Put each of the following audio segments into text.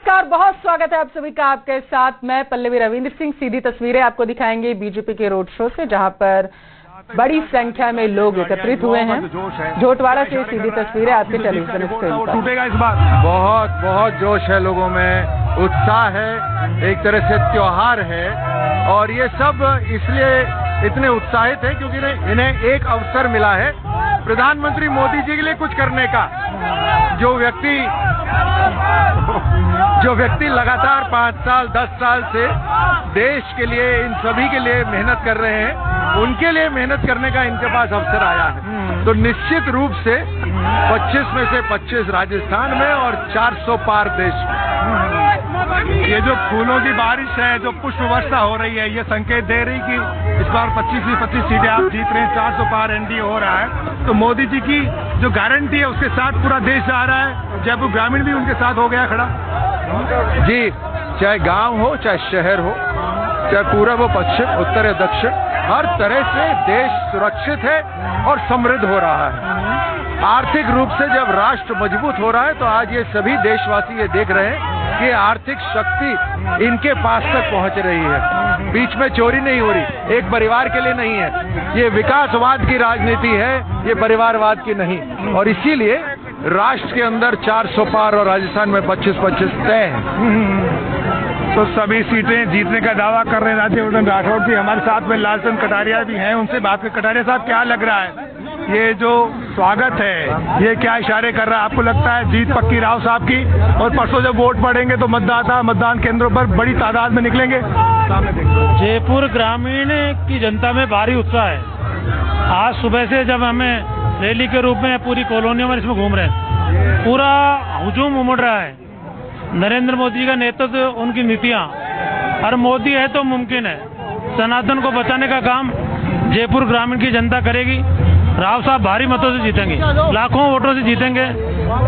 नमस्कार, बहुत स्वागत है आप सभी का। आपके साथ मैं पल्लवी रविंद्र सिंह। सीधी तस्वीरें आपको दिखाएंगे बीजेपी के रोड शो से, जहां पर बड़ी संख्या में लोग एकत्रित हुए हैं। झोटवाड़ा से सीधी तस्वीरें आपके टेलीविजन स्क्रीन पर। टूटेगा इस बार। बहुत जोश है लोगों में, उत्साह है, एक तरह से त्योहार है। और ये सब इसलिए इतने उत्साहित हैं क्योंकि इन्हें एक अवसर मिला है प्रधानमंत्री मोदी जी के लिए कुछ करने का। जो व्यक्ति लगातार 5 साल 10 साल से देश के लिए, इन सभी के लिए मेहनत कर रहे हैं, उनके लिए मेहनत करने का इनके पास अवसर आया है। तो निश्चित रूप से 25 में से 25 राजस्थान में और 400 पार देश में। ये जो फूलों की बारिश है, जो पुष्प वर्षा हो रही है, ये संकेत दे रही कि इस बार 25 से 25 सीटें आप जीत रहे हैं, 400 पार एनडीए हो रहा है। तो मोदी जी की जो गारंटी है उसके साथ पूरा देश जा रहा है। जयपुर ग्रामीण भी उनके साथ हो गया खड़ा। जी, चाहे गांव हो, चाहे शहर हो, चाहे पूरब हो, पश्चिम, उत्तर या दक्षिण, हर तरह से देश सुरक्षित है और समृद्ध हो रहा है। आर्थिक रूप से जब राष्ट्र मजबूत हो रहा है तो आज ये सभी देशवासी ये देख रहे हैं कि आर्थिक शक्ति इनके पास तक पहुंच रही है। बीच में चोरी नहीं हो रही, एक परिवार के लिए नहीं है। ये विकासवाद की राजनीति है, ये परिवारवाद की नहीं। और इसीलिए राष्ट्र के अंदर 400 पार और राजस्थान में 25-25 तय है। तो सभी सीटें जीतने का दावा कर रहे हैं राज्यवर्धन राठौड़ जी। हमारे साथ में लालचंद कटारिया भी हैं, उनसे बात कर। कटारिया साहब, क्या लग रहा है ये जो स्वागत है, ये क्या इशारे कर रहा है? आपको लगता है जीत पक्की राव साहब की? और परसों जब वोट पड़ेंगे तो मतदाता मतदान केंद्रों पर बड़ी तादाद में निकलेंगे? जयपुर ग्रामीण की जनता में भारी उत्साह है। आज सुबह से जब हमें रैली के रूप में पूरी कॉलोनियों में इसमें घूम रहे हैं, पूरा हुजूम उमड़ रहा है। नरेंद्र मोदी का नेतृत्व, उनकी नीतियां, और मोदी है तो मुमकिन है। सनातन को बचाने का काम जयपुर ग्रामीण की जनता करेगी। राव साहब भारी मतों से जीतेंगे, लाखों वोटों से जीतेंगे।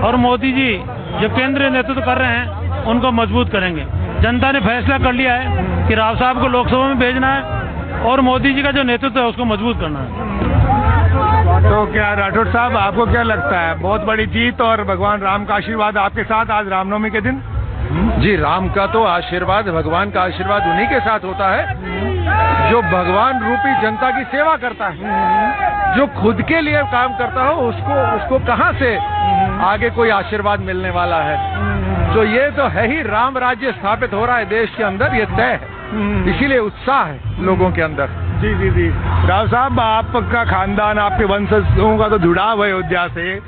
और मोदी जी जो केंद्रीय नेतृत्व कर रहे हैं उनको मजबूत करेंगे। जनता ने फैसला कर लिया है कि राव साहब को लोकसभा में भेजना है और मोदी जी का जो नेतृत्व है उसको मजबूत करना है। तो क्या राठौड़ साहब, आपको क्या लगता है, बहुत बड़ी जीत और भगवान राम का आशीर्वाद आपके साथ आज रामनवमी के दिन? जी, राम का तो आशीर्वाद, भगवान का आशीर्वाद उन्हीं के साथ होता है जो भगवान रूपी जनता की सेवा करता है। जो खुद के लिए काम करता हो उसको कहां से आगे कोई आशीर्वाद मिलने वाला है? तो ये तो है ही, राम राज्य स्थापित हो रहा है देश के अंदर, ये तय है। इसीलिए उत्साह है लोगों के अंदर। जी। राव साहब, आपका खानदान, आपके वंशजों का तो जुड़ाव है अयोध्या से।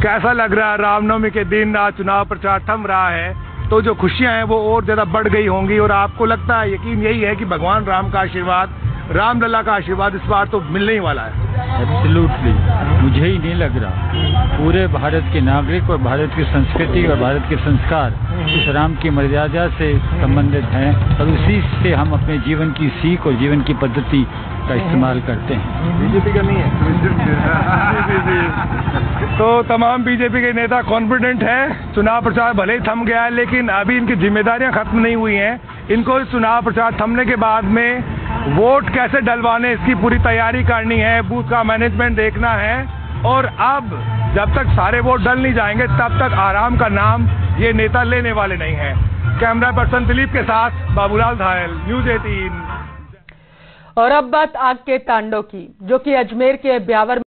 कैसा लग रहा है रामनवमी के दिन? आज चुनाव प्रचार थम रहा है तो जो खुशियां हैं वो और ज्यादा बढ़ गई होंगी। और आपको लगता है, यकीन यही है कि भगवान राम का आशीर्वाद, रामलला का आशीर्वाद इस बार तो मिलने ही वाला है? एब्सोल्युटली, मुझे ही नहीं लग रहा, पूरे भारत के नागरिक और भारत की संस्कृति और भारत के संस्कार इस राम की मर्यादा से संबंधित हैं और उसी से हम अपने जीवन की सीख और जीवन की पद्धति का इस्तेमाल करते हैं। बीजेपी का नहीं है। तो तमाम बीजेपी के नेता कॉन्फिडेंट हैं। चुनाव प्रचार भले ही थम गया है लेकिन अभी इनकी जिम्मेदारियां खत्म नहीं हुई हैं। इनको इस चुनाव प्रचार थमने के बाद में वोट कैसे डलवाने, इसकी पूरी तैयारी करनी है, बूथ का मैनेजमेंट देखना है। और अब जब तक सारे वोट डल नहीं जाएंगे तब तक आराम का नाम ये नेता लेने वाले नहीं है। कैमरा पर्सन दिलीप के साथ बाबूलाल धायल, न्यूज़ 18। और अब बात आग के तांडव की, जो कि अजमेर के ब्यावर